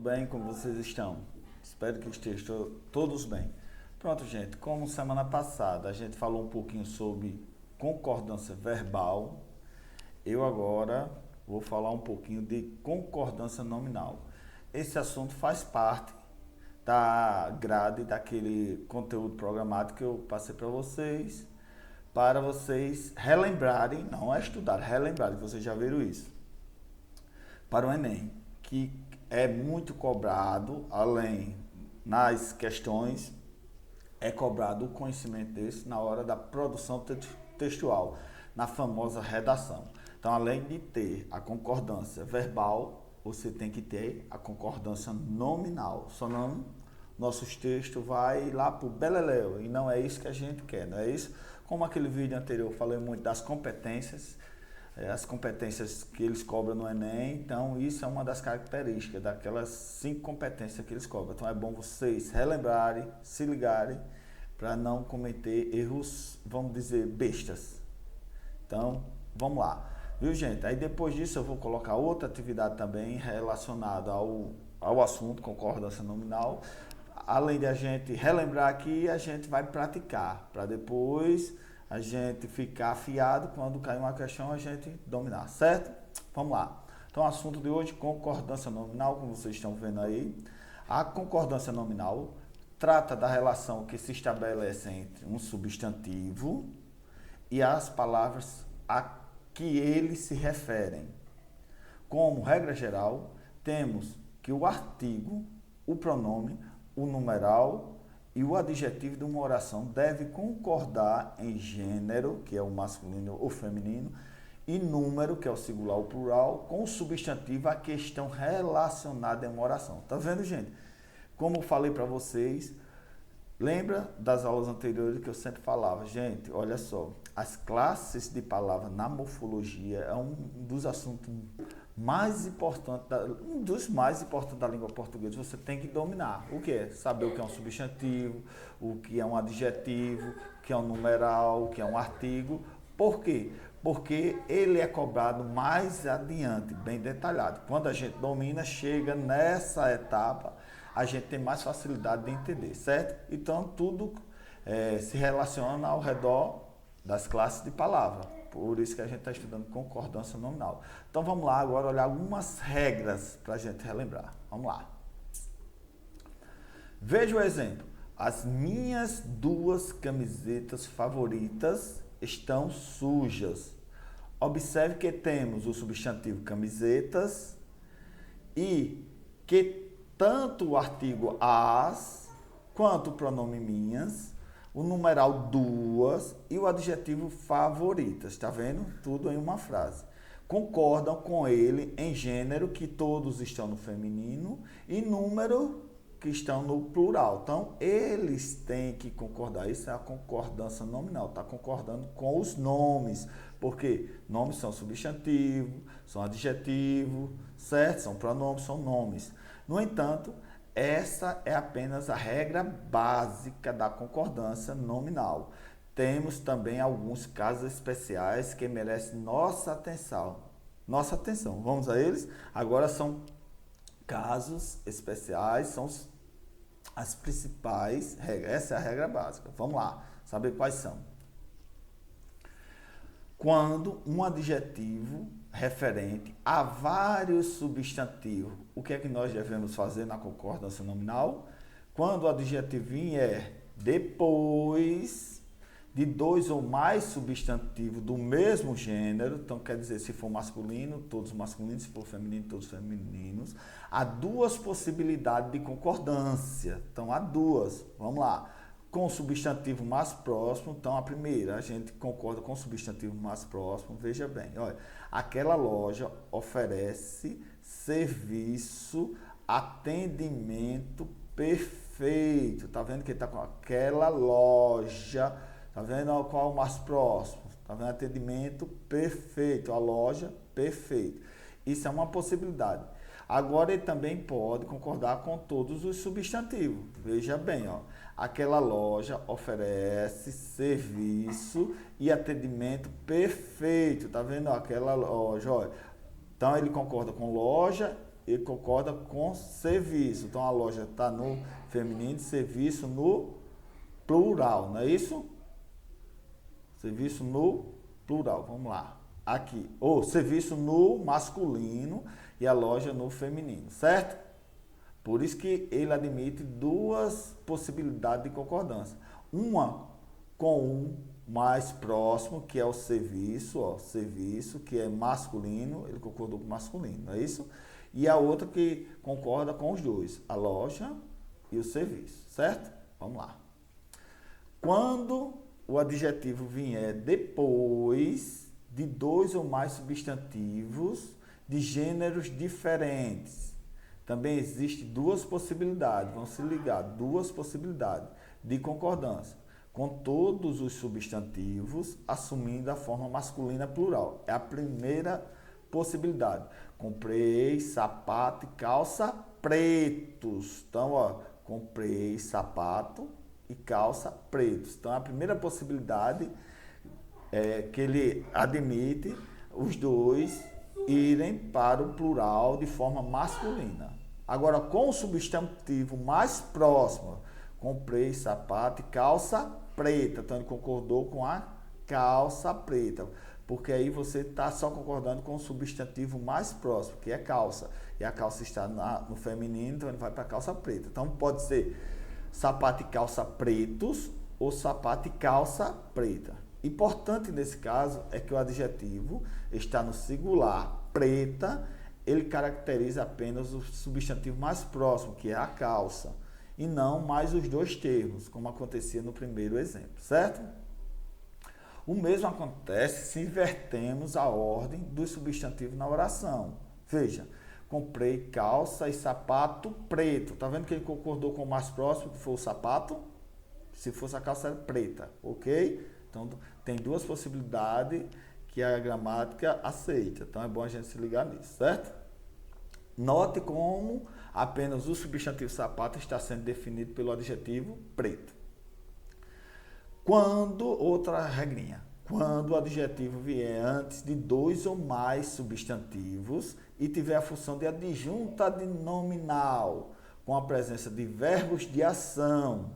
bem? Como vocês estão? Espero que estejam todos bem. Pronto, gente, como semana passada a gente falou um pouquinho sobre concordância verbal, eu agora vou falar um pouquinho de concordância nominal. Esse assunto faz parte da grade daquele conteúdo programado que eu passei para vocês relembrarem, não é estudar, relembrarem, vocês já viram isso, para o Enem, que é muito cobrado, além nas questões, é cobrado o conhecimento desse na hora da produção textual, na famosa redação. Então, além de ter a concordância verbal, você tem que ter a concordância nominal. Só não, nossos textos vai lá para o beleléu, e não é isso que a gente quer, não é isso? Como aquele vídeo anterior eu falei muito das competências, as competências que eles cobram no Enem, então isso é uma das características daquelas 5 competências que eles cobram. Então é bom vocês relembrarem, se ligarem, para não cometer erros, vamos dizer, bestas. Então, vamos lá. Viu, gente? Aí depois disso eu vou colocar outra atividade também relacionada ao assunto concordância nominal. Além de a gente relembrar aqui, a gente vai praticar, para depois a gente ficar afiado, quando cair uma questão a gente dominar, certo? Vamos lá. Então o assunto de hoje, concordância nominal, como vocês estão vendo aí. A concordância nominal trata da relação que se estabelece entre um substantivo e as palavras a que eles se referem. Como regra geral, temos que o artigo, o pronome, o numeral e o adjetivo de uma oração deve concordar em gênero, que é o masculino ou feminino, e número, que é o singular ou plural, com o substantivo a questão relacionada em uma oração. Tá vendo, gente? Como eu falei para vocês, lembra das aulas anteriores que eu sempre falava? Gente, olha só, as classes de palavra na morfologia é um dos assuntos mais importantes, um dos mais importantes da língua portuguesa. Você tem que dominar. O que é? Saber o que é um substantivo, o que é um adjetivo, o que é um numeral, o que é um artigo. Por quê? Porque ele é cobrado mais adiante, bem detalhado. Quando a gente domina, chega nessa etapa, a gente tem mais facilidade de entender, certo? Então, tudo se relaciona ao redor das classes de palavra. Por isso que a gente está estudando concordância nominal. Então, vamos lá agora olhar algumas regras para a gente relembrar. Vamos lá. Veja o exemplo. As minhas 2 camisetas favoritas estão sujas. Observe que temos o substantivo camisetas e que tanto o artigo as quanto o pronome minhas, o numeral 2 e o adjetivo favoritas. Está vendo? Tudo em uma frase. Concordam com ele em gênero, que todos estão no feminino, e número, que estão no plural. Então, eles têm que concordar. Isso é a concordância nominal. Está concordando com os nomes. Porque nomes são substantivo, são adjetivo, certo? São pronomes, são nomes. No entanto, essa é apenas a regra básica da concordância nominal. Temos também alguns casos especiais que merecem nossa atenção. Nossa atenção. Vamos a eles? Agora são casos especiais, são as principais regras. Essa é a regra básica. Vamos lá, saber quais são. Quando um adjetivo referente a vários substantivos, o que é que nós devemos fazer na concordância nominal? Quando o adjetivo vier depois de 2 ou mais substantivos do mesmo gênero, então quer dizer, se for masculino, todos masculinos, se for feminino, todos femininos, há 2 possibilidades de concordância. Então, há 2. Vamos lá. Com o substantivo mais próximo, então a primeira, a gente concorda com o substantivo mais próximo. Veja bem, olha, aquela loja oferece serviço, atendimento perfeito. Tá vendo que ele tá com aquela loja? Tá vendo qual é o mais próximo? Tá vendo? Atendimento perfeito, a loja perfeito. Isso é uma possibilidade. Agora ele também pode concordar com todos os substantivos. Veja bem, ó. Aquela loja oferece serviço e atendimento perfeito. Tá vendo? Ó, aquela loja, ó. Então ele concorda com loja ele concorda com serviço. Então, a loja está no feminino, serviço no plural, não é isso? Serviço no plural, vamos lá. Aqui, ou serviço no masculino e a loja no feminino, certo? Por isso que ele admite duas possibilidades de concordância. Uma com um mais próximo, que é o serviço, ó, serviço, que é masculino, ele concordou com masculino, não é isso? E a outra que concorda com os dois, a loja e o serviço, certo? Vamos lá. Quando o adjetivo vier depois de dois ou mais substantivos de gêneros diferentes, também existem duas possibilidades, vão se ligar, duas possibilidades de concordância, com todos os substantivos assumindo a forma masculina plural. É a primeira possibilidade. Comprei sapato e calça pretos. Então, ó, comprei sapato e calça pretos. Então, a primeira possibilidade é que ele admite os dois irem para o plural de forma masculina. Agora, com o substantivo mais próximo, comprei sapato e calça preta. Então, ele concordou com a calça preta. Porque aí você está só concordando com o substantivo mais próximo, que é calça. E a calça está no feminino, então ele vai para a calça preta. Então, pode ser sapato e calça pretos ou sapato e calça preta. Importante nesse caso é que o adjetivo está no singular preta, ele caracteriza apenas o substantivo mais próximo, que é a calça, e não mais os dois termos, como acontecia no primeiro exemplo, certo? O mesmo acontece se invertemos a ordem dos substantivos na oração. Veja, comprei calça e sapato preto. Tá vendo que ele concordou com o mais próximo, que foi o sapato? Se fosse a calça era preta, ok? Então, tem duas possibilidades que a gramática aceita. Então, é bom a gente se ligar nisso, certo? Note como apenas o substantivo sapato está sendo definido pelo adjetivo preto. Outra regrinha, quando o adjetivo vier antes de dois ou mais substantivos e tiver a função de adjunta de nominal, com a presença de verbos de ação.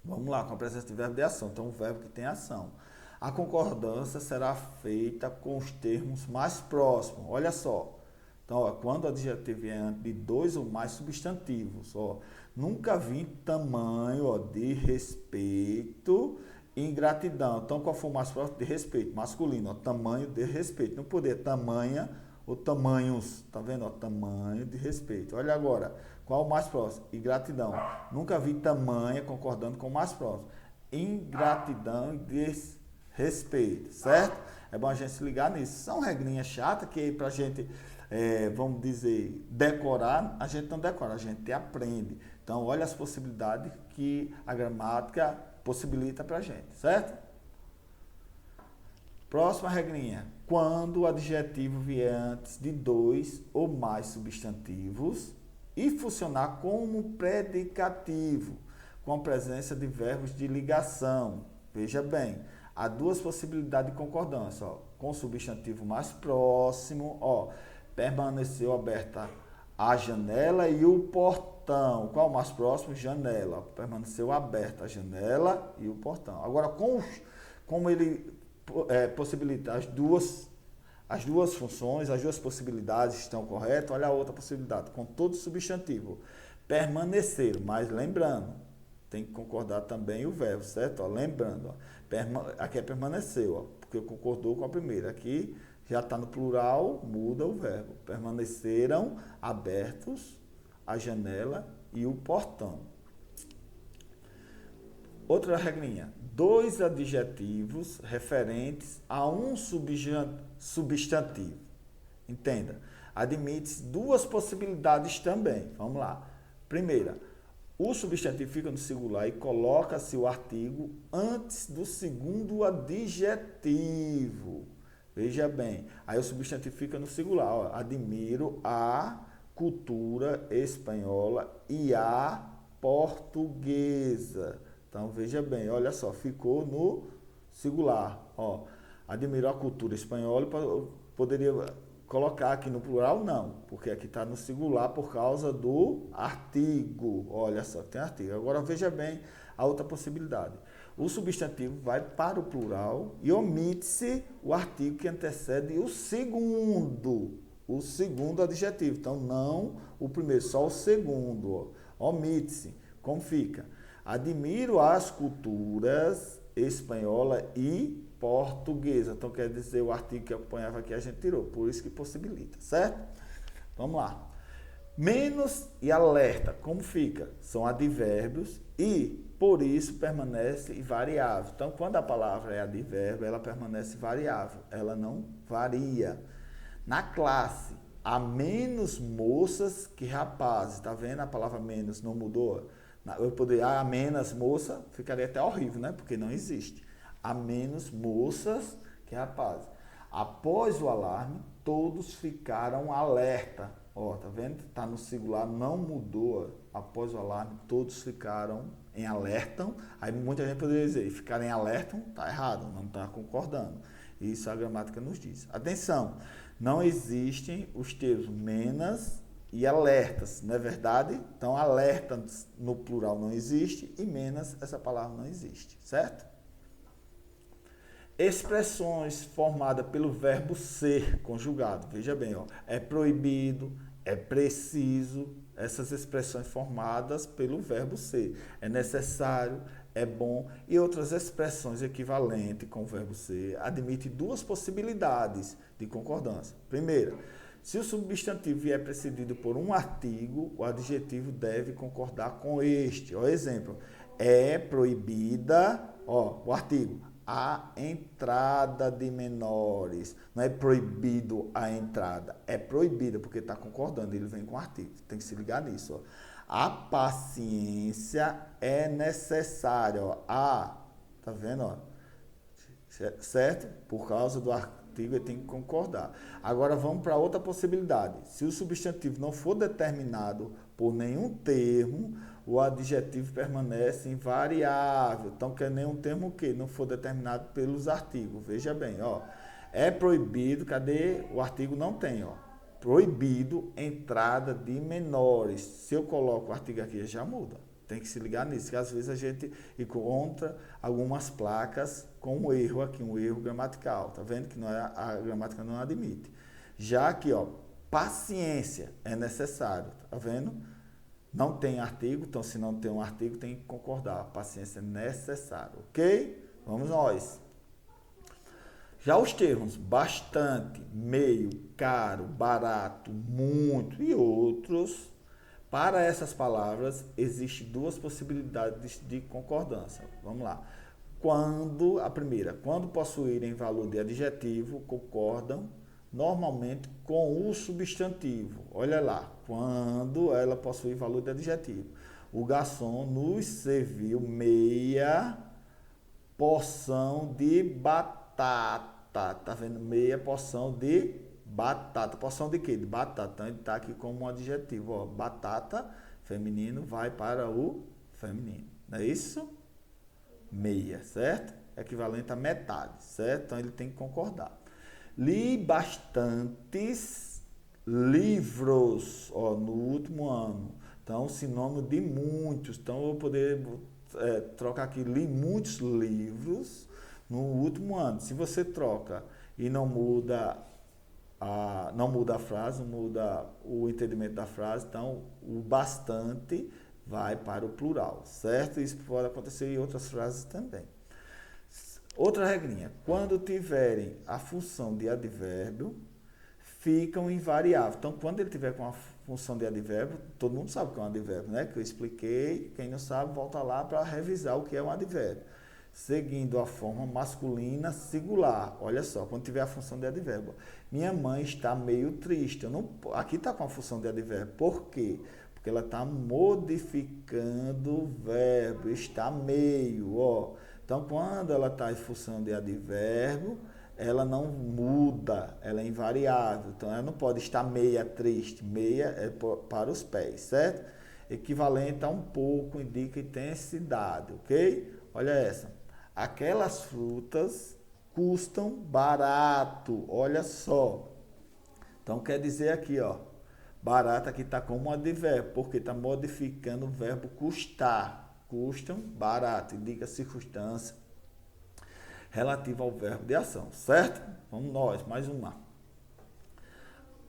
Vamos lá, com a presença de verbo de ação, então um verbo que tem ação. A concordância será feita com os termos mais próximos. Olha só. Então, ó, quando o adjetivo vier antes de dois ou mais substantivos, ó, nunca vi tamanho, ó, de respeito e ingratidão. Então, qual foi o mais próximo? De respeito, masculino, ó, tamanho de respeito. Não poder tamanha ou tamanhos, tá vendo? Ó, tamanho de respeito. Olha agora, qual o mais próximo? Ingratidão. Nunca vi tamanha concordando com o mais próximo. Ingratidão e desrespeito, certo? É bom a gente se ligar nisso. São regrinhas chatas que pra gente, vamos dizer, decorar, a gente não decora, a gente aprende. Então, olha as possibilidades que a gramática possibilita pra gente, certo? Próxima regrinha. Quando o adjetivo vier antes de dois ou mais substantivos e funcionar como predicativo, com a presença de verbos de ligação. Veja bem, há duas possibilidades de concordância. Ó, com o substantivo mais próximo, ó, permaneceu aberta a janela e o portão. Qual o mais próximo? Janela. Permaneceu aberta a janela e o portão. Agora, como ele possibilita as duas funções, as duas possibilidades estão corretas, olha a outra possibilidade, com todo substantivo. Permanecer, mas lembrando, tem que concordar também o verbo, certo? Ó, lembrando, ó, aqui é permaneceu, ó, porque concordou com a primeira. Aqui já está no plural, muda o verbo. Permaneceram abertos a janela e o portão. Outra regrinha. Dois adjetivos referentes a um substantivo. Entenda. Admite duas possibilidades também. Vamos lá. Primeira, o substantivo fica no singular e coloca-se o artigo antes do segundo adjetivo. Veja bem, aí o substantivo fica no singular. Ó, admiro a cultura espanhola e a portuguesa. Então, veja bem, olha só, ficou no singular. Ó, admiro a cultura espanhola, poderia colocar aqui no plural, não, porque aqui está no singular por causa do artigo. Olha só, tem artigo. Agora veja bem a outra possibilidade. O substantivo vai para o plural e omite-se o artigo que antecede o segundo adjetivo. Então, não o primeiro, só o segundo. Omite-se. Como fica? Admiro as culturas espanhola e portuguesa. Então, quer dizer, o artigo que acompanhava aqui a gente tirou. Por isso que possibilita, certo? Vamos lá. Menos e alerta, como fica? São advérbios e, por isso, permanece variável. Então, quando a palavra é advérbio, ela permanece variável. Ela não varia. Na classe, há menos moças que rapazes. Está vendo? A palavra menos não mudou. Eu poderia, há menos moça, ficaria até horrível, né? Porque não existe. Há menos moças que rapazes. Após o alarme, todos ficaram alerta. Ó, tá vendo? Tá no singular, não mudou. Após o alarme, todos ficaram em alertam. Aí muita gente poderia dizer, ficar em alertam, tá errado, não está concordando. Isso a gramática nos diz. Atenção, não existem os termos menos e alertas, não é verdade? Então, alerta no plural não existe e menos, essa palavra não existe, certo? Expressões formadas pelo verbo ser conjugado. Veja bem, ó, é proibido, é preciso, essas expressões formadas pelo verbo ser. É necessário, é bom e outras expressões equivalentes com o verbo ser admitem duas possibilidades de concordância. Primeira, se o substantivo vier precedido por um artigo, o adjetivo deve concordar com este. Ó, exemplo, é proibida, ó, o artigo, a entrada de menores. Não é proibido a entrada, é proibida, porque está concordando, ele vem com o artigo. Tem que se ligar nisso. Ó. A paciência é necessária. Ó. Tá vendo? Ó? Certo? Por causa do artigo, ele tem que concordar. Agora vamos para outra possibilidade. Se o substantivo não for determinado por nenhum termo, o adjetivo permanece invariável. Então, quer nenhum termo que não for determinado pelos artigos. Veja bem, ó. É proibido, cadê? O artigo não tem, ó. Proibido entrada de menores. Se eu coloco o artigo aqui, já muda. Tem que se ligar nisso, que às vezes a gente encontra algumas placas com um erro aqui, um erro gramatical. Tá vendo que não é, a gramática não admite. Já aqui, ó, paciência é necessário. Tá vendo? Não tem artigo, então se não tem um artigo, tem que concordar. Paciência é necessário, ok? Vamos nós. Já os termos bastante, meio, caro, barato, muito e outros, para essas palavras, existem duas possibilidades de concordância. Vamos lá. A primeira, quando possuírem valor de adjetivo, concordam normalmente com o substantivo. Olha lá, quando ela possui valor de adjetivo. O garçom nos serviu meia porção de batata. Tá vendo? Meia porção de batata. Porção de quê? De batata. Então, ele está aqui como um adjetivo. Ó, batata, feminino, vai para o feminino. Não é isso? Meia, certo? Equivalente a metade, certo? Então, ele tem que concordar. Li bastantes livros, ó, no último ano. Então, sinônimo de muitos. Então, eu vou poder trocar aqui, li muitos livros no último ano. Se você troca e não muda a frase, não muda o entendimento da frase, então o bastante vai para o plural, certo? Isso pode acontecer em outras frases também. Outra regrinha, quando tiverem a função de advérbio, ficam invariáveis. Então, quando ele tiver com a função de advérbio, todo mundo sabe o que é um advérbio, né? Que eu expliquei, quem não sabe, volta lá para revisar o que é um advérbio. Seguindo a forma masculina singular. Olha só, quando tiver a função de advérbio. Minha mãe está meio triste. Aqui está com a função de advérbio. Por quê? Porque ela está modificando o verbo. Está meio, ó. Então, quando ela está em função de advérbio, ela não muda, ela é invariável. Então, ela não pode estar meia triste. Meia é para os pés, certo? Equivalente a um pouco, indica intensidade, ok? Olha essa. Aquelas frutas custam barato, olha só. Então quer dizer aqui, ó, barato aqui está como advérbio, porque está modificando o verbo custar. Custam, barato, indica circunstância relativa ao verbo de ação, certo? Vamos nós, mais uma.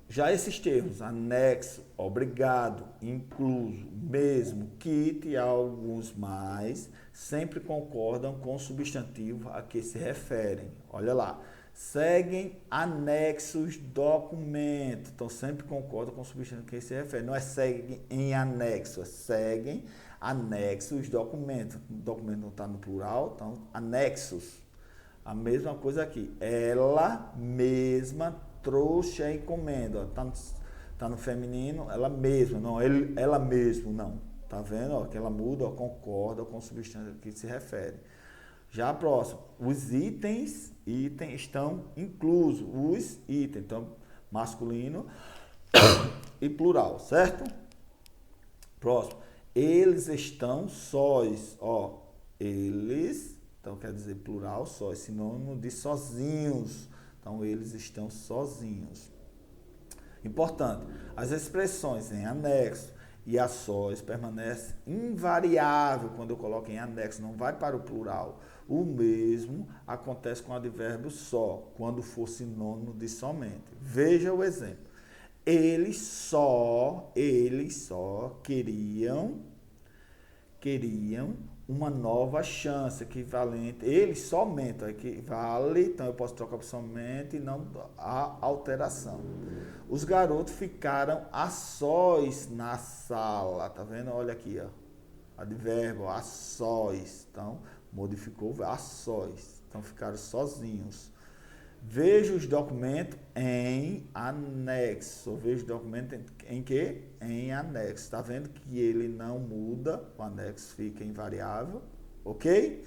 Já esses termos, anexo, obrigado, incluso, mesmo, kit e alguns mais, sempre concordam com o substantivo a que se referem. Olha lá. Seguem anexos documento. Então, sempre concordam com o substantivo a que se refere. Não é seguem em anexo, é seguem anexos documento. O documento não está no plural, então, anexos. A mesma coisa aqui. Ela mesma trouxe a encomenda. Tá no feminino, ela mesma. Não, ela mesmo, não. Tá vendo? Ó, que ela muda, ó, concorda com o substantivo a que se refere. Já a próxima, os itens estão inclusos, os itens, então masculino e plural, certo? Próximo, eles estão sós, ó, eles, então quer dizer plural, só, sinônimo de sozinhos, então eles estão sozinhos. Importante, as expressões em anexo e a sós permanecem invariável quando eu coloco em anexo, não vai para o plural. O mesmo acontece com o advérbio só, quando for sinônimo de somente. Veja o exemplo. Eles só queriam uma nova chance, equivalente. Eles somente, equivale, então eu posso trocar por somente e não a alteração. Os garotos ficaram a sós na sala, tá vendo? Olha aqui, ó. Advérbio, a sós. Então, modificou a sós. Então, ficaram sozinhos. Veja os documentos em anexo. Veja o documento em quê? Em anexo. Está vendo que ele não muda, o anexo fica invariável, ok?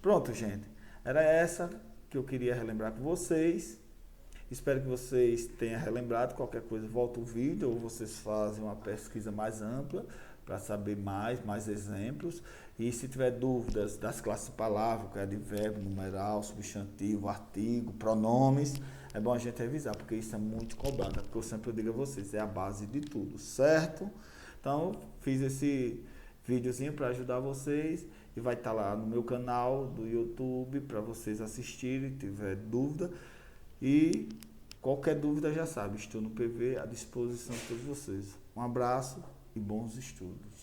Pronto, gente. Era essa que eu queria relembrar com vocês. Espero que vocês tenham relembrado. Qualquer coisa, volta o vídeo ou vocês fazem uma pesquisa mais ampla para saber mais exemplos. E se tiver dúvidas das classes de palavra, que é advérbio, numeral, substantivo, artigo, pronomes, é bom a gente revisar, porque isso é muito cobrado, porque eu sempre digo a vocês, é a base de tudo, certo? Então, fiz esse videozinho para ajudar vocês e vai estar lá no meu canal do YouTube para vocês assistirem, tiver dúvida. E qualquer dúvida já sabe, estou no PV à disposição de todos vocês. Um abraço e bons estudos.